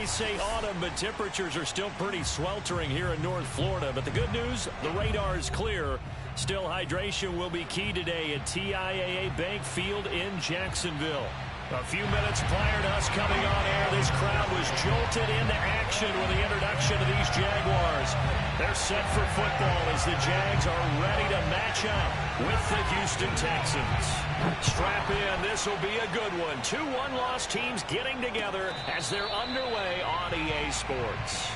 They say autumn, but temperatures are still pretty sweltering here in North Florida. But the good news, the radar is clear. Still, hydration will be key today at TIAA Bank Field in Jacksonville. A few minutes prior to us coming on air, this crowd was jolted into action with the introduction of these Jaguars. They're set for football as the Jags are ready to match up with the Houston Texans. Strap in, this will be a good one. Two one-loss teams getting together as they're underway on EA Sports.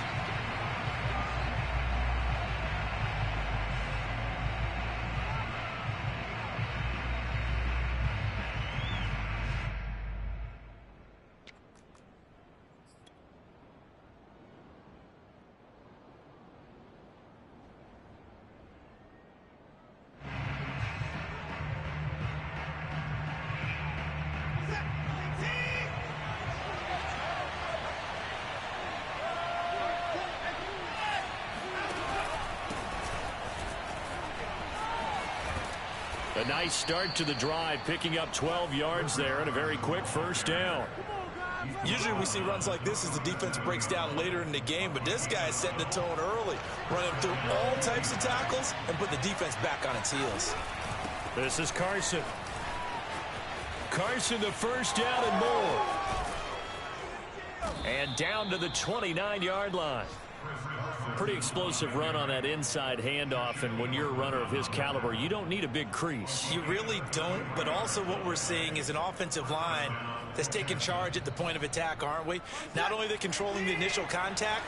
A nice start to the drive, picking up 12 yards there and a very quick first down. Usually we see runs like this as the defense breaks down later in the game, but this guy is setting the tone early, running through all types of tackles and put the defense back on its heels. This is Carson. Carson, the first down and more. And down to the 29-yard line. Pretty explosive run on that inside handoff, and when you're a runner of his caliber, you don't need a big crease. You really don't, but also what we're seeing is an offensive line that's taking charge at the point of attack, aren't we? Not only are they controlling the initial contact,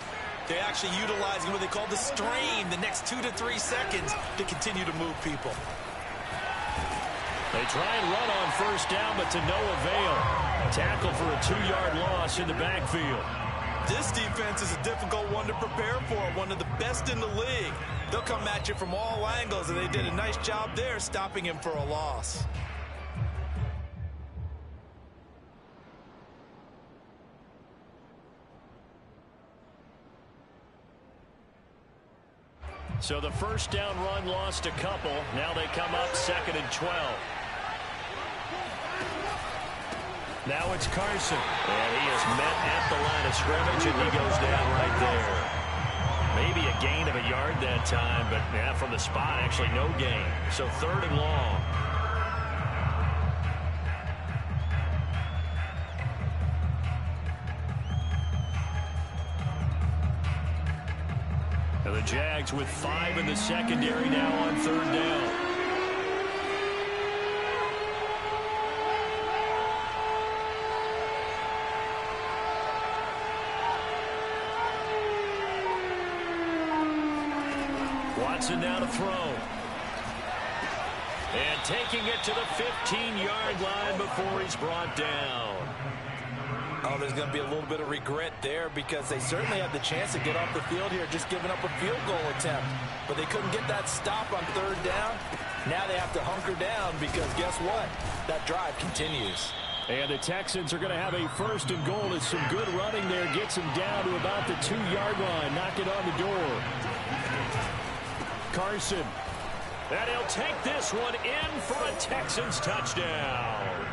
they're actually utilizing what they call the strain, the next 2 to 3 seconds, to continue to move people. They try and run on first down, but to no avail. Tackle for a 2-yard loss in the backfield. This defense is a difficult one to prepare for, one of the best in the league. They'll come at you from all angles, and they did a nice job there stopping him for a loss. So the first down run lost a couple. Now they come up 2nd and 12. Now it's Carson. And he is met at the line of scrimmage, and he goes down right there. Maybe a gain of a yard that time, but yeah, from the spot, actually no gain. So 3rd and long. And the Jags with 5 in the secondary now on 3rd down. Watson now to throw. And taking it to the 15-yard line before he's brought down. Oh, there's going to be a little bit of regret there because they certainly had the chance to get off the field here, just giving up a field goal attempt. But they couldn't get that stop on 3rd down. Now they have to hunker down because guess what? That drive continues. And the Texans are going to have a 1st and goal as some good running there gets him down to about the 2-yard line. Knock it on the door. Carson. And he'll take this one in for a Texans touchdown.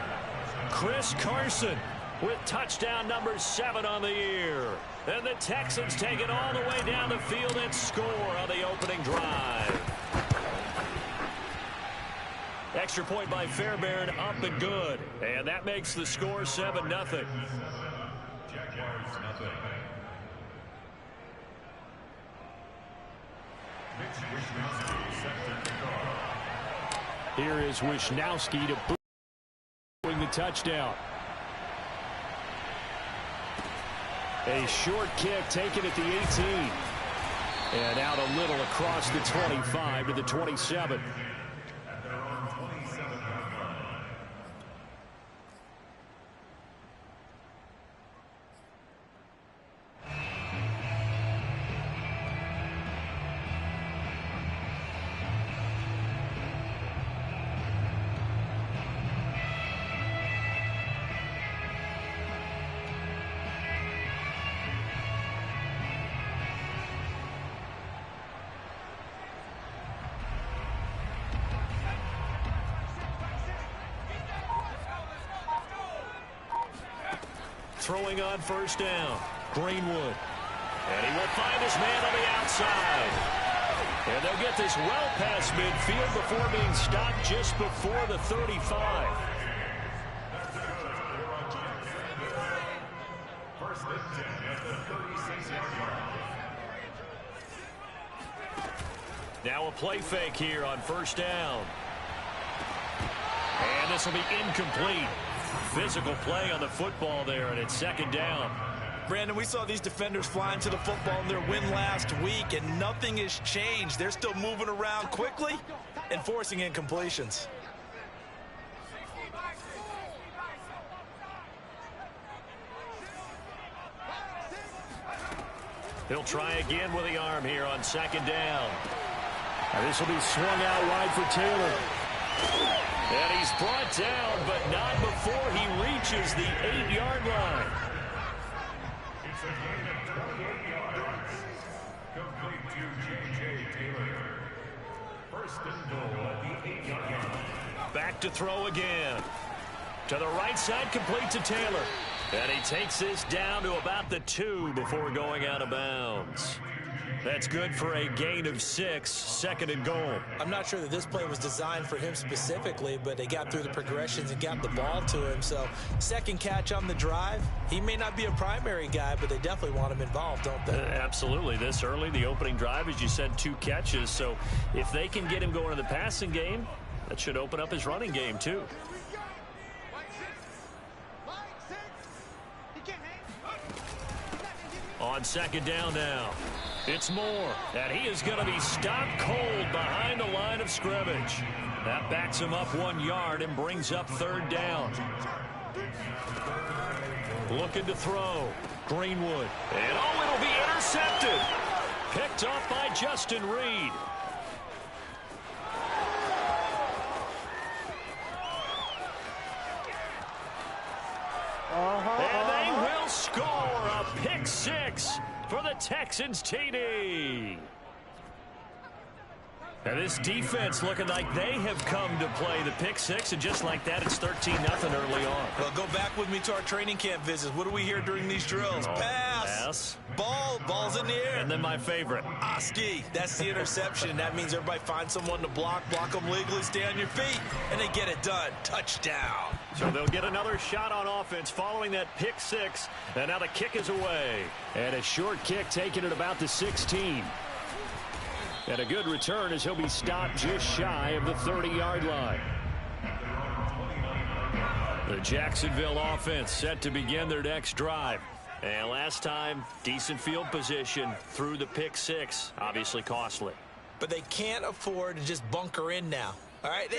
Chris Carson with touchdown number 7 on the year. And the Texans take it all the way down the field and score on the opening drive. Extra point by Fairbairn, up and good. And that makes the score 7-0. Here is Wisnowski to bring the touchdown. A short kick taken at the 18. And out a little across the 25 to the 27. Throwing on first down. Greenwood. And he will find his man on the outside. And they'll get this well past midfield before being stopped just before the 35. Now a play fake here on first down. And this will be incomplete. Physical play on the football there, and it's second down. Brandon, we saw these defenders flying to the football in their win last week, and nothing has changed. They're still moving around quickly and forcing incompletions. He'll try again with the arm here on second down. And this will be swung out wide for Taylor. And he's brought down, but not before he reaches the 8-yard line. It's a gain of 28 yards. Complete to J.J. Taylor. First and goal at the 8-yard line. Back to throw again. To the right side, complete to Taylor. And he takes this down to about the 2 before going out of bounds. That's good for a gain of 6, second and goal. I'm not sure that this play was designed for him specifically, but they got through the progressions and got the ball to him. So second catch on the drive. He may not be a primary guy, but they definitely want him involved, don't they? Absolutely. This early, the opening drive, as you said, 2 catches. So if they can get him going in the passing game, that should open up his running game too. On second down now, it's Moore, and he is going to be stopped cold behind the line of scrimmage. That backs him up 1 yard and brings up third down. Looking to throw, Greenwood, and it'll be intercepted. Picked off by Justin Reed. And they will score a pick 6 for the Texans TD. And this defense looking like they have come to play the pick 6, and just like that, it's 13-0 early on. Well, go back with me to our training camp visits. What do we hear during these drills? Pass. Ball's in the air. And then my favorite. Oski. That's the interception. That means everybody finds someone to block them legally, stay on your feet, and they get it done. Touchdown. So they'll get another shot on offense following that pick 6, and now the kick is away. And a short kick taken at about the 16. And a good return as he'll be stopped just shy of the 30-yard line. The Jacksonville offense set to begin their next drive. And last time, decent field position through the pick 6. Obviously costly. But they can't afford to just bunker in now. All right,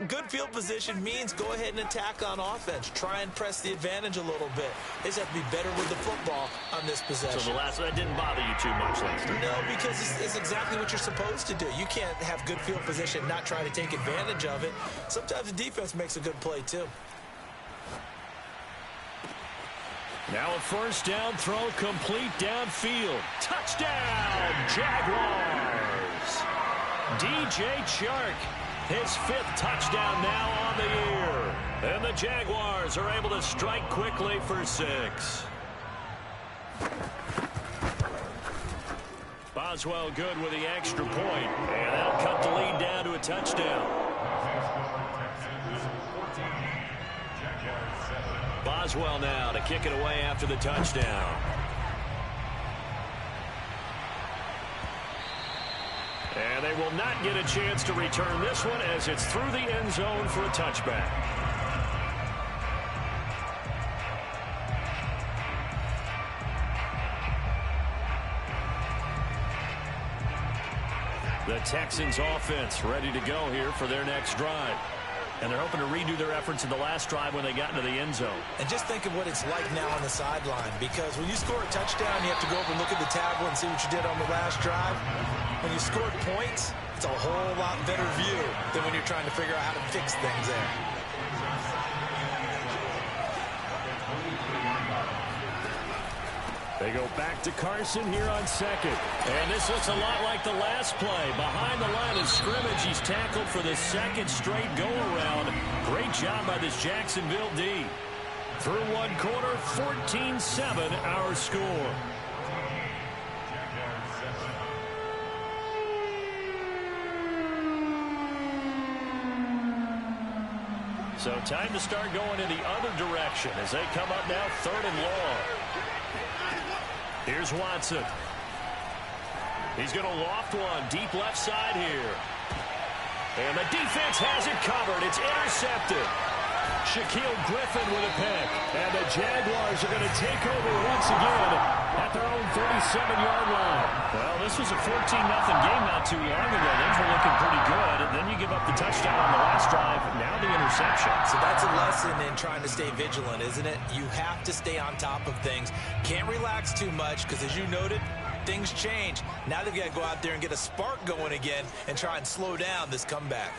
good field position means go ahead and attack on offense. Try and press the advantage a little bit. They just have to be better with the football on this possession. So that didn't bother you too much last time? No, because it's exactly what you're supposed to do. You can't have good field position and not try to take advantage of it. Sometimes the defense makes a good play, too. Now a first down throw complete downfield. Touchdown, Jaguars. DJ Chark. His 5th touchdown now on the year. And the Jaguars are able to strike quickly for 6. Boswell good with the extra point. And that'll cut the lead down to a touchdown. Boswell now to kick it away after the touchdown. And they will not get a chance to return this one as it's through the end zone for a touchback. The Texans offense ready to go here for their next drive. And they're hoping to redo their efforts in the last drive when they got into the end zone. And just think of what it's like now on the sideline, because when you score a touchdown, you have to go over and look at the tablet and see what you did on the last drive. When you scored points, it's a whole lot better view than when you're trying to figure out how to fix things there. They go back to Carson here on second. And this looks a lot like the last play. Behind the line of scrimmage, he's tackled for the 2nd straight go-around. Great job by this Jacksonville D. Through one quarter, 14-7 our score. So time to start going in the other direction as they come up now 3rd and long. Here's Watson. He's going to loft one deep left side here. And the defense has it covered. It's intercepted. Shaquille Griffin with a pick. And the Jaguars are going to take over once again at their own 37-yard line. Well, this was a 14-0 game not too long ago. Things were looking pretty good. And then you give up the touchdown on the last drive. Now the interception. So that's a lesson in trying to stay vigilant, isn't it? You have to stay on top of things. Can't relax too much because, as you noted, things change. Now they've got to go out there and get a spark going again and try and slow down this comeback.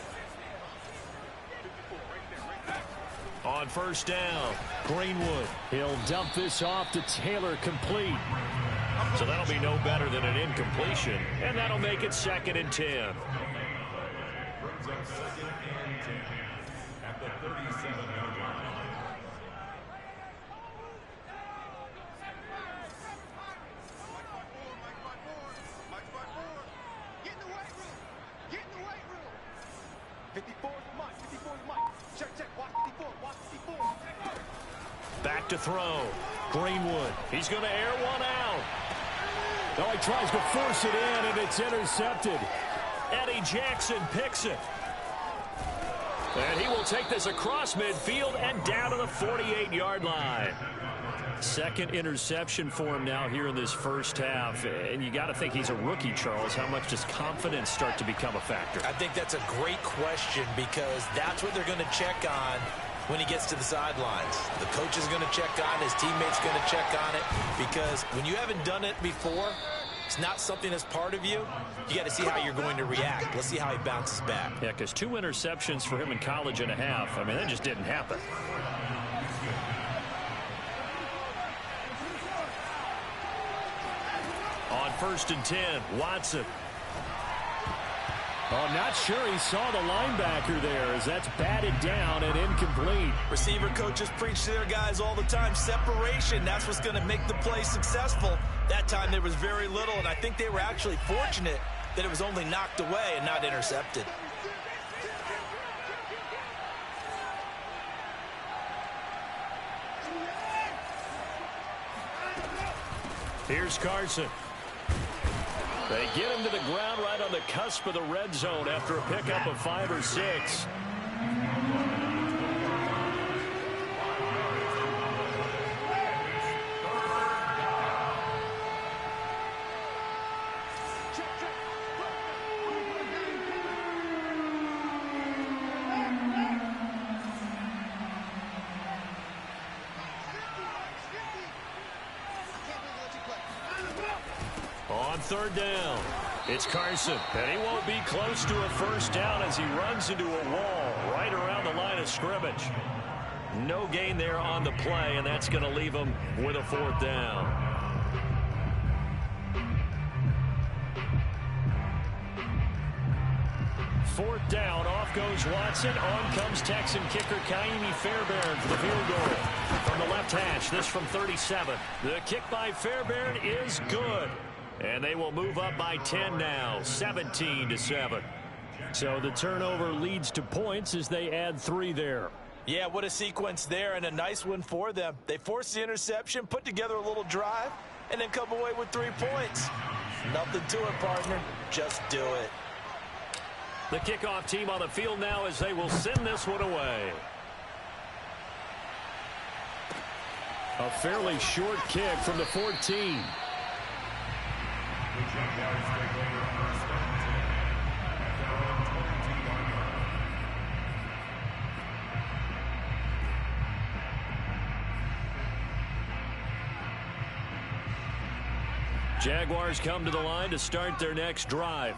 On 1st down, Greenwood. He'll dump this off to Taylor, complete. So that'll be no better than an incompletion, and that'll make it 2nd and 10. Brings up 2nd and 10 at the 37-yard line. Get in the weight room. Get in the weight room. 54 is Mike. 54 is Mike. Check. Watch 54. Watch 54. Back to throw. Greenwood. He's going to air one out. Oh, he tries to force it in, and it's intercepted. Eddie Jackson picks it. And he will take this across midfield and down to the 48-yard line. 2nd interception for him now here in this first half. And you got to think he's a rookie, Charles. How much does confidence start to become a factor? I think that's a great question because that's what they're going to check on when he gets to the sidelines. The coach is going to check on, his teammates going to check on it, because when you haven't done it before, it's not something that's part of you. You got to see how you're going to react. Let's see how he bounces back. Yeah, because 2 interceptions for him in college and a half. I mean, that just didn't happen. On 1st and 10, Watson. Oh, not sure he saw the linebacker there as that's batted down and incomplete. Receiver coaches preach to their guys all the time. Separation, that's what's going to make the play successful. That time there was very little, and I think they were actually fortunate that it was only knocked away and not intercepted. Here's Carson. They get him to the ground right on the cusp of the red zone after a pickup of 5 or 6. On 3rd down, it's Carson, and he won't be close to a first down as he runs into a wall right around the line of scrimmage. No gain there on the play, and that's going to leave him with a 4th down. Fourth down, off goes Watson. On comes Texan kicker Kaimi Fairbairn for the field goal. From the left hash, this from 37. The kick by Fairbairn is good. And they will move up by 10 now, 17-7. So the turnover leads to points as they add 3 there. Yeah, what a sequence there, and a nice one for them. They forced the interception, put together a little drive, and then come away with 3 points. Nothing to it, partner. Just do it. The kickoff team on the field now as they will send this one away. A fairly short kick from the 14. Jaguars come to the line to start their next drive.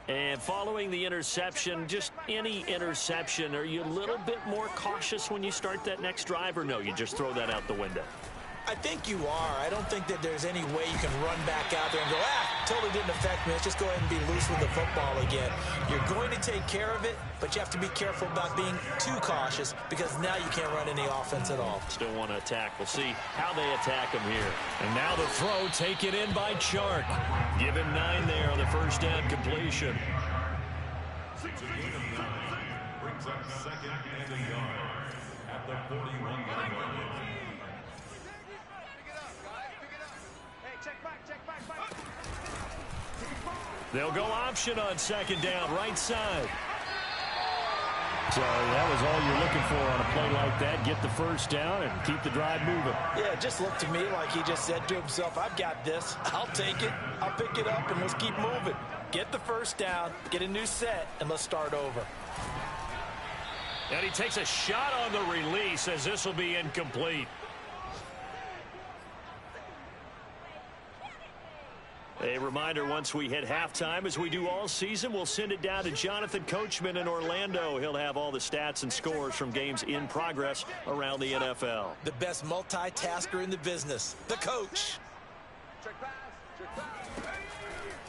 And following the interception, just any interception, are you a little bit more cautious when you start that next drive, or no, you just throw that out the window? I think you are. I don't think that there's any way you can run back out there and go, totally didn't affect me. Let's just go ahead and be loose with the football again. You're going to take care of it, but you have to be careful about being too cautious because now you can't run any offense at all. Still want to attack. We'll see how they attack him here. And now the throw taken in by Chark. Give him 9 there on the first down completion. brings up second and a yard at the 41-yard line. They'll go option on second down, right side. So that was all you're looking for on a play like that. Get the first down and keep the drive moving. Yeah, it just looked to me like he just said to himself, I've got this. I'll take it. I'll pick it up, and let's keep moving. Get the first down, get a new set, and let's start over. And he takes a shot on the release as this will be incomplete. A reminder, once we hit halftime, as we do all season, we'll send it down to Jonathan Coachman in Orlando. He'll have all the stats and scores from games in progress around the NFL. The best multitasker in the business, the coach.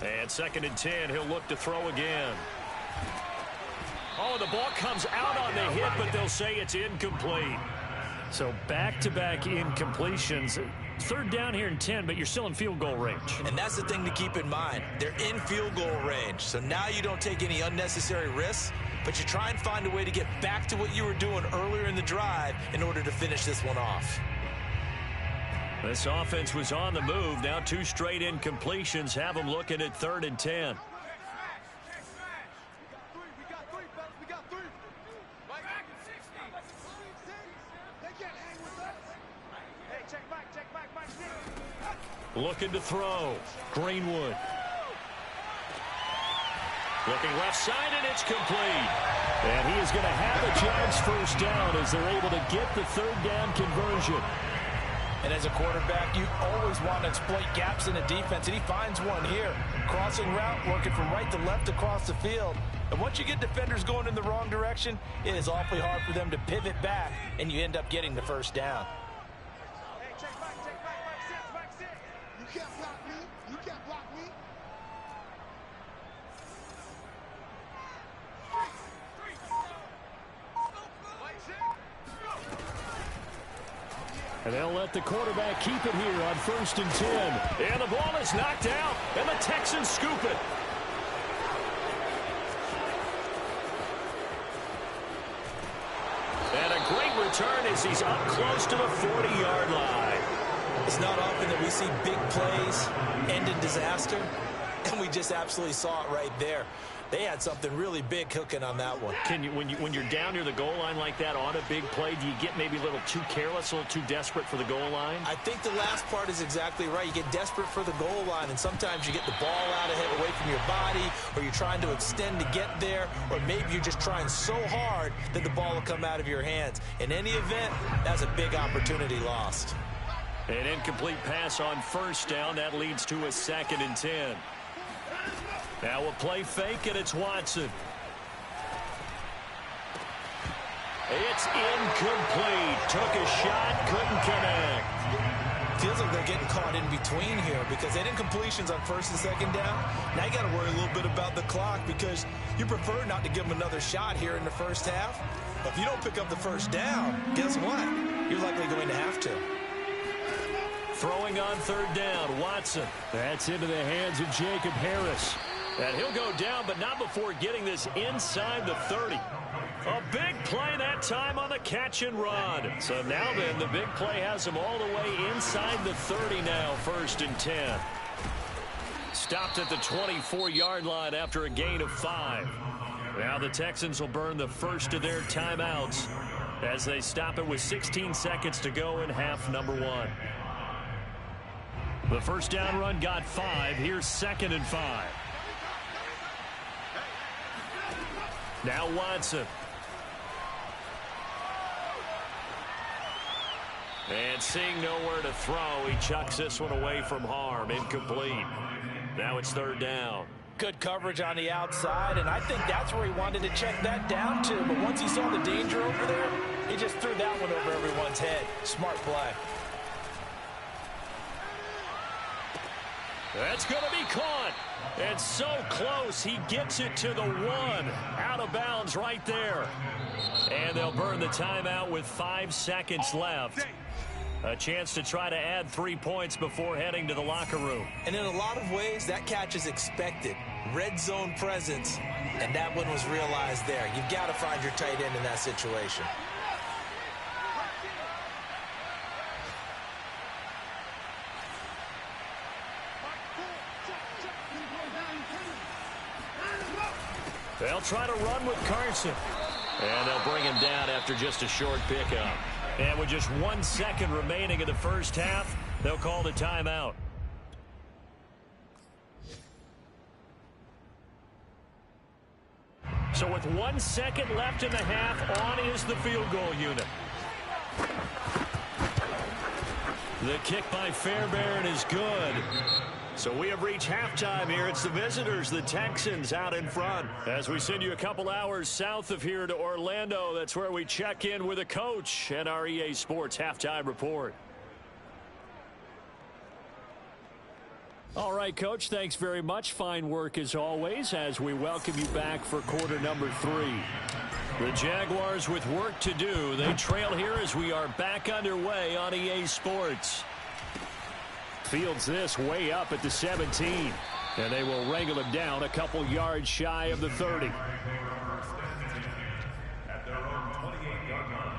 And second and 10, he'll look to throw again. Oh, the ball comes out on the hit, but they'll say it's incomplete. So back-to-back incompletions. Third down here in 10, but you're still in field goal range. And that's the thing to keep in mind. They're in field goal range. So now you don't take any unnecessary risks, but you try and find a way to get back to what you were doing earlier in the drive in order to finish this one off. This offense was on the move. Now 2 straight incompletions have them looking at third and 10. Looking to throw. Greenwood. Looking left side, and it's complete. And he is going to have a chance first down as they're able to get the third down conversion. And as a quarterback, you always want to exploit gaps in a defense, and he finds one here. Crossing route, working from right to left across the field. And once you get defenders going in the wrong direction, it is awfully hard for them to pivot back, and you end up getting the first down. And they'll let the quarterback keep it here on first and 10. And the ball is knocked out, and the Texans scoop it. And a great return as he's up close to the 40-yard line. It's not often that we see big plays end in disaster, and we just absolutely saw it right there. They had something really big cooking on that one. Can you, when you're down near the goal line like that on a big play, do you get maybe a little too careless, a little too desperate for the goal line? I think the last part is exactly right. You get desperate for the goal line, and sometimes you get the ball out ahead away from your body, or you're trying to extend to get there, or maybe you're just trying so hard that the ball will come out of your hands. In any event, that's a big opportunity lost. An incomplete pass on first down. That leads to a second and 10. Now a play fake, and it's Watson. It's incomplete. Took a shot, couldn't connect. Feels like they're getting caught in between here because they had incompletions on first and second down. Now you got to worry a little bit about the clock because you prefer not to give them another shot here in the first half. But if you don't pick up the first down, guess what? You're likely going to have to. Throwing on third down, Watson. That's into the hands of Jacob Harris. And he'll go down, but not before getting this inside the 30. A big play that time on the catch and run. So now then, the big play has him all the way inside the 30 now, first and 10. Stopped at the 24-yard line after a gain of 5. Now the Texans will burn the first of their timeouts as they stop it with 16 seconds to go in half number 1. The first down run got 5. Here's second and 5. Now Watson. And seeing nowhere to throw, he chucks this one away from harm. Incomplete. Now it's third down. Good coverage on the outside, and I think that's where he wanted to check that down to. But once he saw the danger over there, he just threw that one over everyone's head. Smart play. That's going to be caught. And so close, he gets it to the 1. Out of bounds right there. And they'll burn the timeout with 5 seconds left. A chance to try to add 3 points before heading to the locker room. And in a lot of ways, that catch is expected. Red zone presence. And that one was realized there. You've got to find your tight end in that situation. They'll try to run with Carson. And they'll bring him down after just a short pickup. And with just 1 second remaining in the first half, they'll call the timeout. So with 1 second left in the half, on is the field goal unit. The kick by Fairbairn is good. So we have reached halftime here. It's the visitors, the Texans, out in front. As we send you a couple hours south of here to Orlando, that's where we check in with a coach and our EA Sports halftime report. All right, Coach, thanks very much. Fine work as always as we welcome you back for quarter number 3. The Jaguars with work to do. They trail here as we are back underway on EA Sports. Fields this way up at the 17. And they will wrangle him down a couple yards shy of the 30. At their own 28-yard line.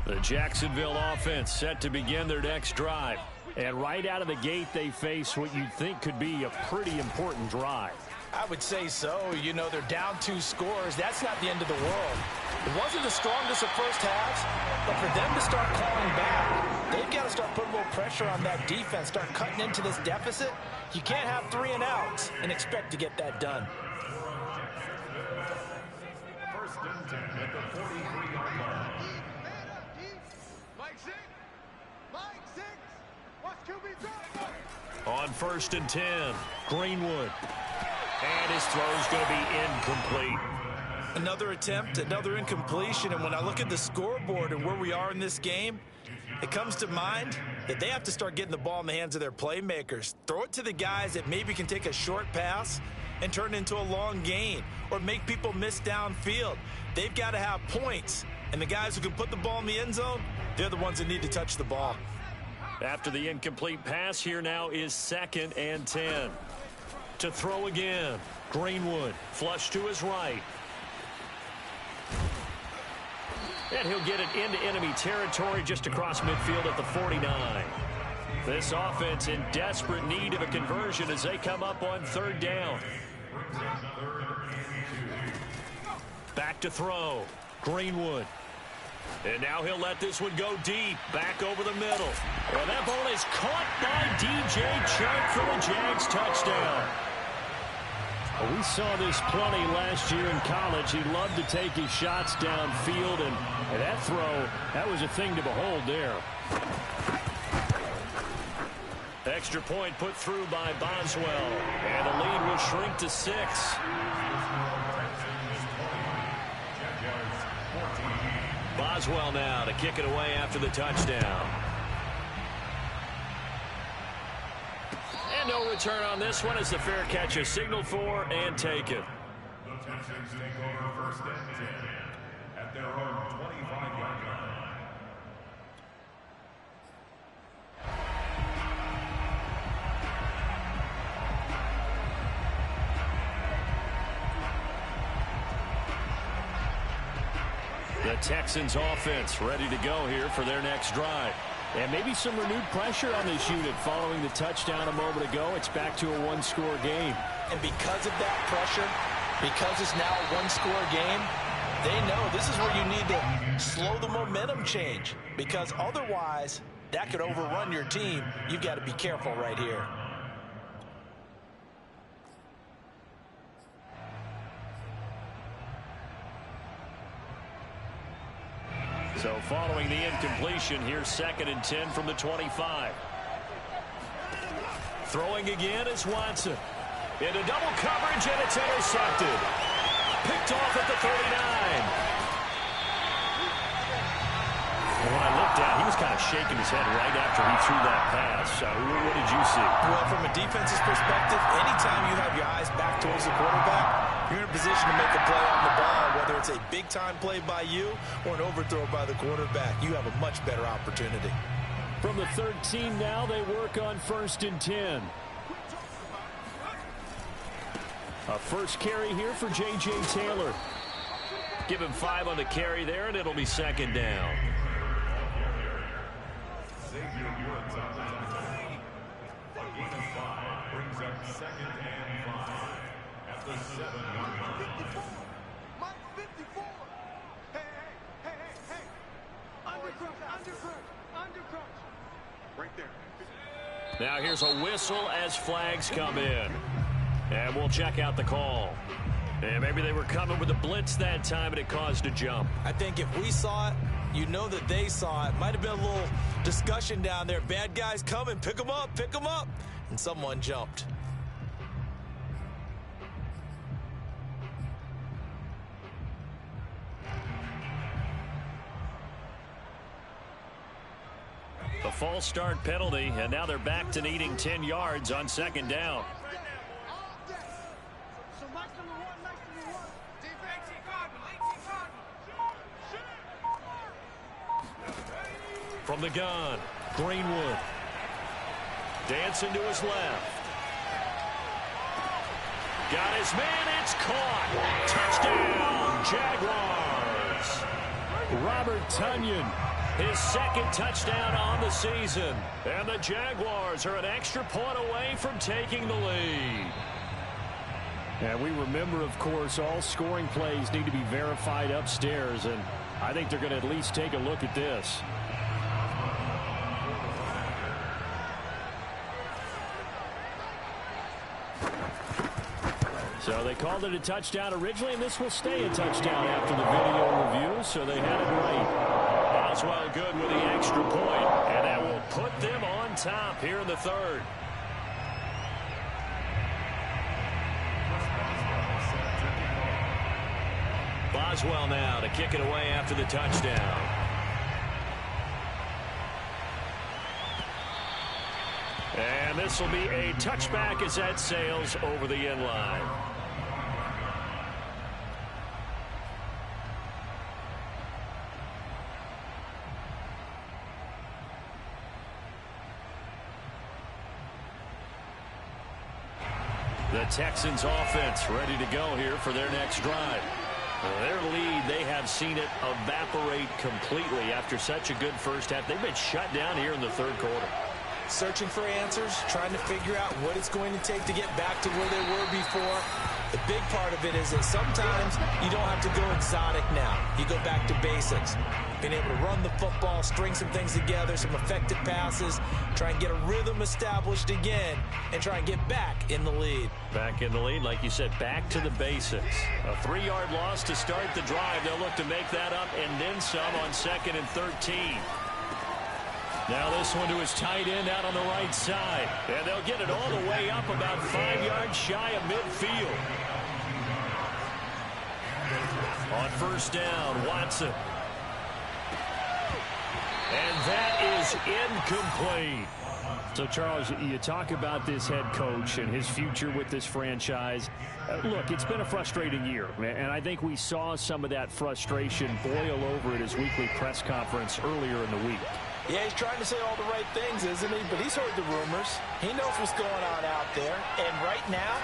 The Jacksonville offense set to begin their next drive. And right out of the gate, they face what you'd think could be a pretty important drive. I would say so. You know, they're down 2 scores. That's not the end of the world. It wasn't the strongest of first halves, but for them to start clawing back, they've got to start putting a little pressure on that defense, start cutting into this deficit. You can't have 3 and outs and expect to get that done. First and 10 at the 43-yard line. Mike 6. Mike 6. Watch QB drop. On first and 10, Greenwood. And his throw's going to be incomplete. Another attempt, another incompletion, and when I look at the scoreboard and where we are in this game, it comes to mind that they have to start getting the ball in the hands of their playmakers. Throw it to the guys that maybe can take a short pass and turn it into a long gain or make people miss downfield. They've got to have points, and the guys who can put the ball in the end zone, they're the ones that need to touch the ball. After the incomplete pass, here now is 2nd and 10. To throw again, Greenwood, flush to his right. And he'll get it into enemy territory just across midfield at the 49. This offense in desperate need of a conversion as they come up on 3rd down. Back to throw, Greenwood. And now he'll let this one go deep, back over the middle. And that ball is caught by DJ Chark for the Jags touchdown. Well, we saw this plenty last year in college. He loved to take his shots downfield, and that throw, that was a thing to behold there. Extra point put through by Boswell, and the lead will shrink to 6. Boswell now to kick it away after the touchdown. And no return on this one as the fair catch is signaled for and taken. The Texans take over first and 10 at their own 25-yard line. The Texans offense ready to go here for their next drive. And maybe some renewed pressure on this unit following the touchdown a moment ago. It's back to a 1-score game. And because of that pressure, because it's now a 1-score game, they know this is where you need to slow the momentum change. Because otherwise, that could overrun your team. You've got to be careful right here. So following the incompletion, here's 2nd and 10 from the 25. Throwing again is Watson. Into double coverage, and it's intercepted. Picked off at the 39. And when I looked down, he was kind of shaking his head right after he threw that pass. What did you see? Well, from a defense's perspective, anytime you have your eyes back towards the quarterback, you're in a position to make a play on the ball, whether it's a big-time play by you or an overthrow by the quarterback. You have a much better opportunity. From the 13 now, they work on 1st and 10. A first carry here for J.J. Taylor. Give him 5 on the carry there, and it'll be 2nd down. A gain of 5 brings up 2nd and 5 at the 7-yard line. Mike 54. Hey. Undercrunch. Right there. Now here's a whistle as flags come in. And we'll check out the call. And maybe they were coming with a blitz that time and it caused a jump. I think if we saw it, you know that they saw it. Might have been a little discussion down there. Bad guys coming. Pick them up. And someone jumped. The false start penalty, and now they're back to needing 10 yards on 2nd down. So nice number one. From the gun, Greenwood. Dancing to his left. Got his man, it's caught. Touchdown, Jaguars. Robert Tonyan, his 2nd touchdown on the season. And the Jaguars are an extra point away from taking the lead. And we remember, of course, all scoring plays need to be verified upstairs, and I think they're going to at least take a look at this. So they called it a touchdown originally, and this will stay a touchdown after the video review, so they had it right. Boswell good with the extra point, and that will put them on top here in the 3rd. Boswell now to kick it away after the touchdown. And this will be a touchback as that sails over the end line. The Texans offense ready to go here for their next drive. Their lead, they have seen it evaporate completely after such a good first half. They've been shut down here in the 3rd quarter. Searching for answers, trying to figure out what it's going to take to get back to where they were before. The big part of it is that sometimes you don't have to go exotic now. You go back to basics. Being able to run the football, string some things together, some effective passes, try and get a rhythm established again, and try and get back in the lead. Back in the lead, like you said, back to the basics. A 3-yard loss to start the drive. They'll look to make that up and then some on 2nd and 13. Now this one to his tight end out on the right side. And they'll get it all the way up about 5 yards shy of midfield. On 1st down, Watson. And that is incomplete. So, Charles, you talk about this head coach and his future with this franchise. Look, it's been a frustrating year, and I think we saw some of that frustration boil over at his weekly press conference earlier in the week. Yeah, he's trying to say all the right things, isn't he? But he's heard the rumors. He knows what's going on out there. And right now,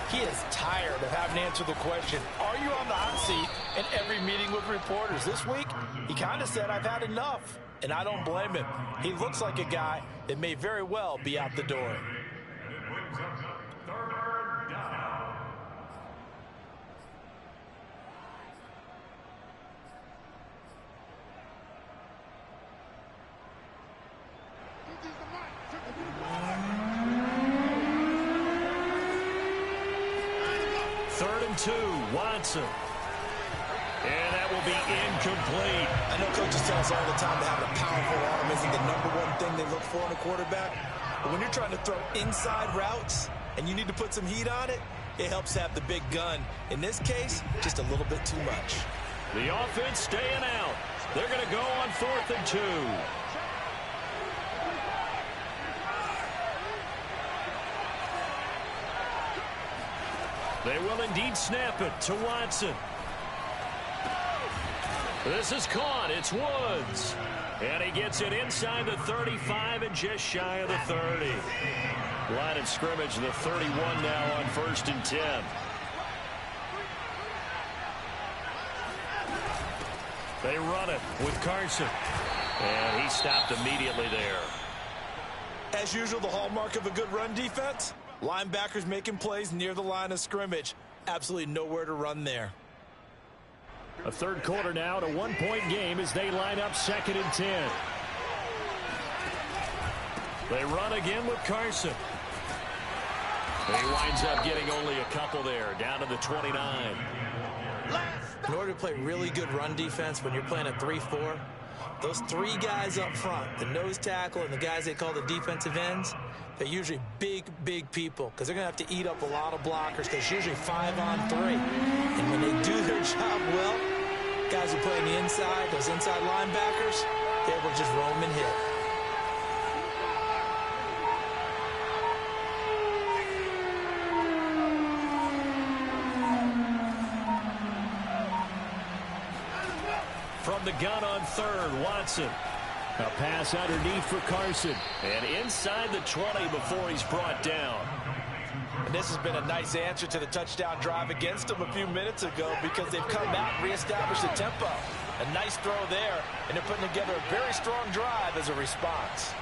he is tired of having to answer the question, are you on the hot seat in every meeting with reporters? This week, he kind of said, I've had enough. And I don't blame him. He looks like a guy that may very well be out the door. And it brings up 3rd down. Third and 2, Watson. And that will be incomplete. I know coaches tell us all the time that having a powerful arm isn't the #1 thing they look for in a quarterback. But when you're trying to throw inside routes and you need to put some heat on it, it helps have the big gun. In this case, just a little bit too much. The offense staying out. They're going to go on 4th and 2. They will indeed snap it to Watson. This is caught. It's Woods. And he gets it inside the 35 and just shy of the 30. Line of scrimmage, the 31 now on 1st and 10. They run it with Carson. And he stopped immediately there. As usual, the hallmark of a good run defense, linebackers making plays near the line of scrimmage. Absolutely nowhere to run there. A third quarter now, to 1-point game as they line up 2nd and 10. They run again with Carson. He winds up getting only a couple there, down to the 29. In order to play really good run defense when you're playing a 3-4, those 3 guys up front, the nose tackle and the guys they call the defensive ends, they're usually big people because they're going to have to eat up a lot of blockers because it's usually 5-on-3. And when they do their job well, guys who play on the inside, those inside linebackers, they're able to just roam and hit. From the gun on 3rd, Watson. A pass underneath for Carson. And inside the 20 before he's brought down. And this has been a nice answer to the touchdown drive against them a few minutes ago because they've come out and reestablished the tempo. A nice throw there, and they're putting together a very strong drive as a response.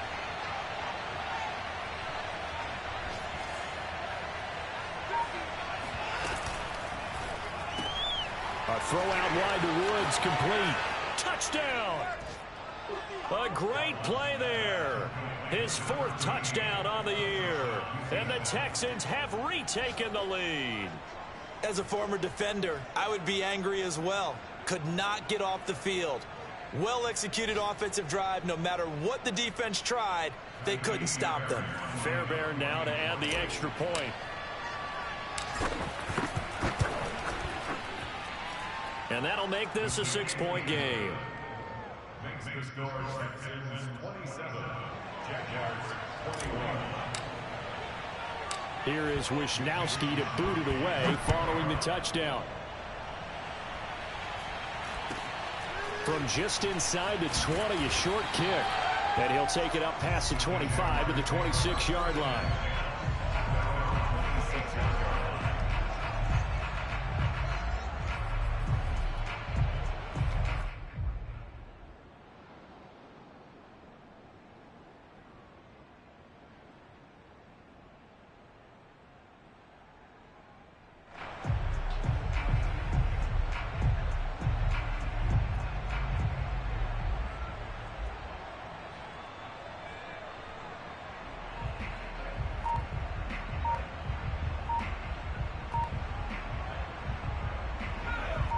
A throw out wide to Woods, complete. Touchdown! A great play there. His 4th touchdown on the year. And the Texans have retaken the lead. As a former defender, I would be angry as well. Could not get off the field. Well-executed offensive drive. No matter what the defense tried, they couldn't stop them. Fairbairn now to add the extra point. And that'll make this a 6-point game. Makes the score Texans 27, Jaguars 21. Here is Wisnowski to boot it away following the touchdown. From just inside the 20, a short kick. And he'll take it up past the 25 to the 26-yard line.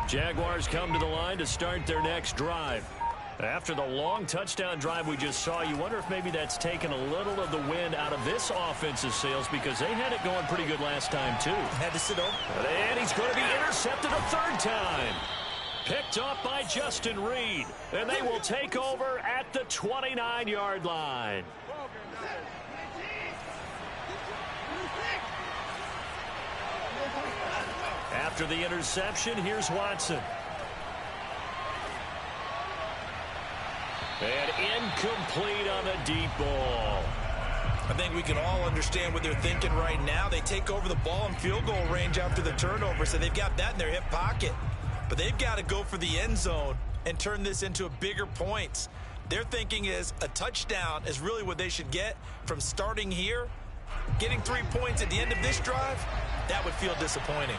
Jaguars come to the line to start their next drive. After the long touchdown drive we just saw, you wonder if maybe that's taken a little of the wind out of this offensive sails because they had it going pretty good last time, too. Had to sit over. And he's going to be intercepted a 3rd time. Picked off by Justin Reed. And they will take over at the 29-yard line. After the interception, here's Watson. And incomplete on the deep ball. I think we can all understand what they're thinking right now. They take over the ball in field goal range after the turnover, so they've got that in their hip pocket. But they've got to go for the end zone and turn this into a bigger points. Their thinking is a touchdown is really what they should get from starting here. Getting 3 points at the end of this drive, that would feel disappointing.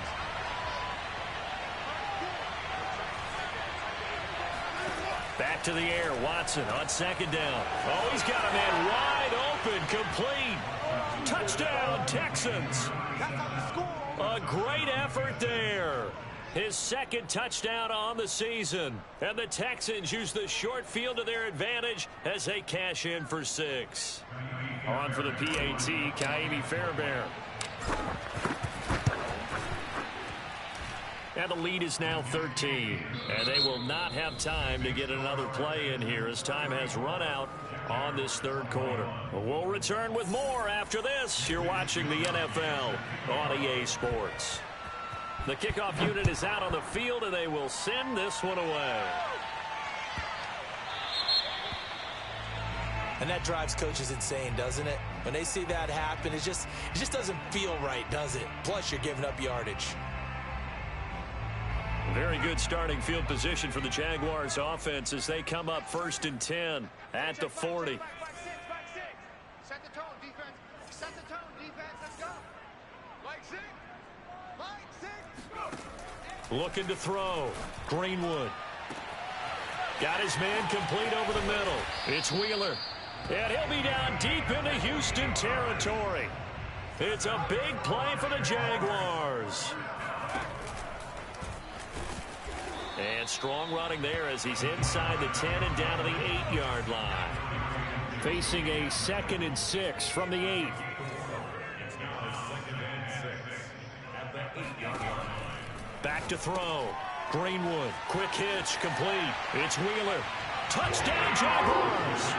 Back to the air, Watson on 2nd down. Oh, he's got a man wide open, complete. Touchdown, Texans. A great effort there. His 2nd touchdown on the season. And the Texans use the short field to their advantage as they cash in for 6. On for the PAT, Kaimi Fairbairn. And the lead is now 13. And they will not have time to get another play in here as time has run out on this 3rd quarter. We'll return with more after this. You're watching the NFL on EA Sports. The kickoff unit is out on the field, and they will send this one away. And that drives coaches insane, doesn't it? When they see that happen, it just doesn't feel right, does it? Plus, you're giving up yardage. Very good starting field position for the Jaguars offense as they come up 1st and 10 at the 40. Back six. Set the tone, defense. Set the tone, defense. Let's go. Like six. Looking to throw. Greenwood. Got his man complete over the middle. It's Wheeler. And he'll be down deep into Houston territory. It's a big play for the Jaguars. And strong running there as he's inside the 10 and down to the 8-yard line. Facing a 2nd and 6 from the 8. It's now 2nd and 6 at the 8-yard line. Back to throw. Greenwood. Quick hitch. Complete. It's Wheeler. Touchdown, Jaguars.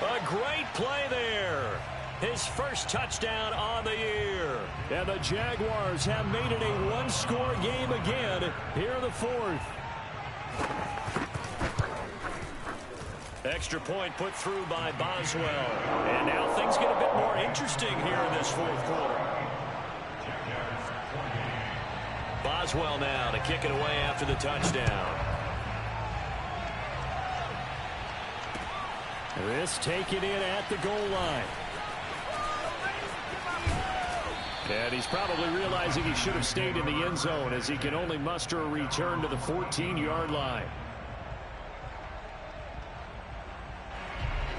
A great play there. His first touchdown on the year. And the Jaguars have made it a one-score game again here in the 4th. Extra point put through by Boswell. And now things get a bit more interesting here in this 4th quarter. Boswell now to kick it away after the touchdown. This taken in at the goal line. And he's probably realizing he should have stayed in the end zone as he can only muster a return to the 14-yard line.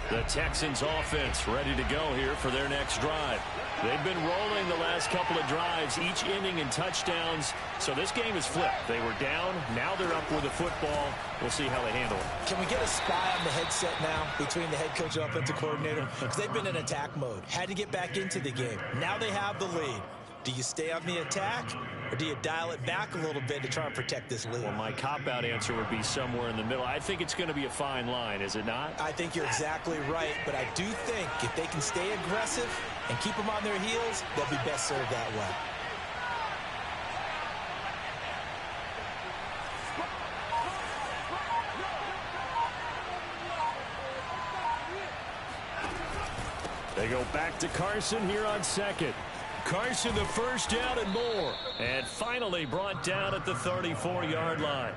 The Texans offense ready to go here for their next drive. They've been rolling the last couple of drives, each inning in touchdowns. So this game is flipped. They were down. Now they're up with the football. We'll see how they handle it. Can we get a spy on the headset now between the head coach and offensive coordinator? Because they've been in attack mode. Had to get back into the game. Now they have the lead. Do you stay on the attack, or do you dial it back a little bit to try and protect this lead? Well, my cop-out answer would be somewhere in the middle. I think it's going to be a fine line, is it not? I think you're exactly right, but I do think if they can stay aggressive and keep them on their heels, they'll be best served that way. They go back to Carson here on 2nd. Carson the first down and more. And finally brought down at the 34-yard line.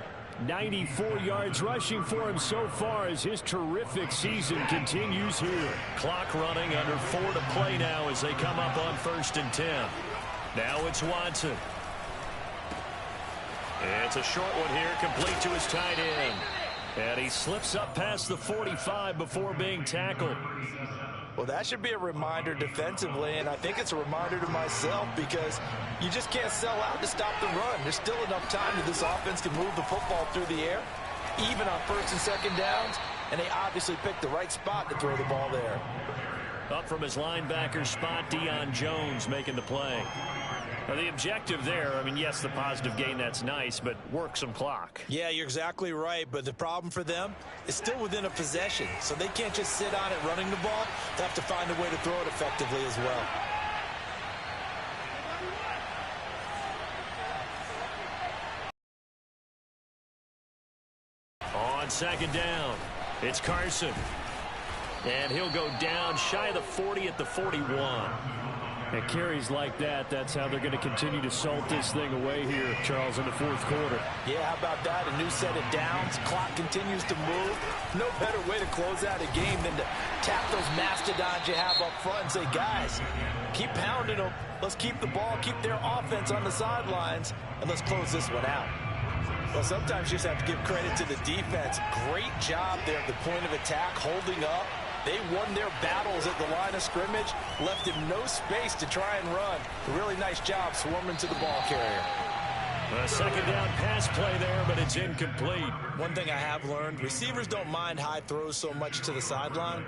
94 yards rushing for him so far as his terrific season continues here. Clock running under 4 to play now as they come up on 1st and 10. Now it's Watson. It's a short one here, complete to his tight end. And he slips up past the 45 before being tackled. Well, that should be a reminder defensively, and I think it's a reminder to myself because you just can't sell out to stop the run. There's still enough time that this offense can move the football through the air, even on 1st and 2nd downs, and they obviously picked the right spot to throw the ball there. Up from his linebacker spot, Deion Jones making the play. Now, the objective there, I mean, yes, the positive gain, that's nice, but work some clock. Yeah, you're exactly right, but the problem for them is still within a possession, so they can't just sit on it running the ball. They have to find a way to throw it effectively as well. On 2nd down, it's Carson. And he'll go down shy of the 40 at the 41. And carries like that, that's how they're going to continue to salt this thing away here, Charles, in the 4th quarter. Yeah, how about that? A new set of downs. Clock continues to move. No better way to close out a game than to tap those mastodons you have up front and say, guys, keep pounding them. Let's keep the ball, keep their offense on the sidelines, and let's close this one out. Well, sometimes you just have to give credit to the defense. Great job there at the point of attack, holding up. They won their battles at the line of scrimmage, left him no space to try and run. A really nice job swarming to the ball carrier. A 2nd down pass play there, but it's incomplete. One thing I have learned, receivers don't mind high throws so much to the sideline,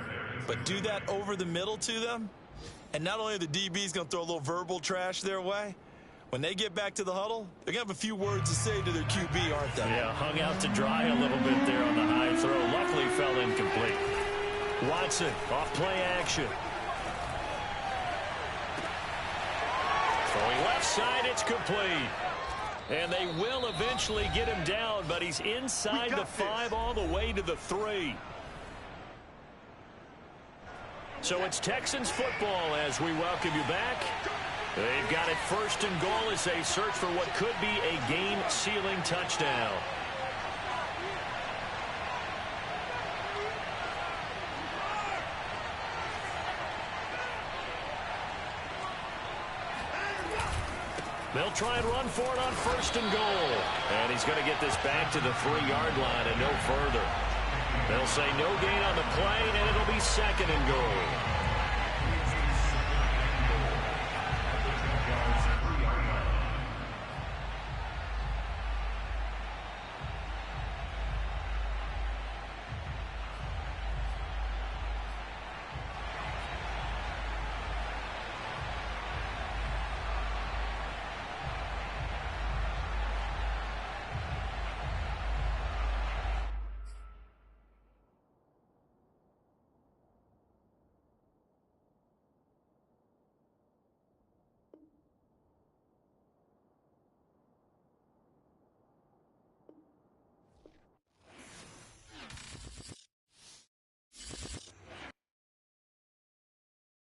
but do that over the middle to them, and not only are the DBs going to throw a little verbal trash their way, when they get back to the huddle, they're going to have a few words to say to their QB, aren't they? Yeah, hung out to dry a little bit there on the high throw. Luckily fell incomplete. Watson, off play action. Throwing left side, it's complete. And they will eventually get him down, but he's inside the 5 all the way to the 3. So it's Texans football as we welcome you back. They've got it first and goal as they search for what could be a game-sealing touchdown. They'll try and run for it on first and goal. And he's going to get this back to the 3-yard line and no further. They'll say no gain on the play, and it'll be second and goal.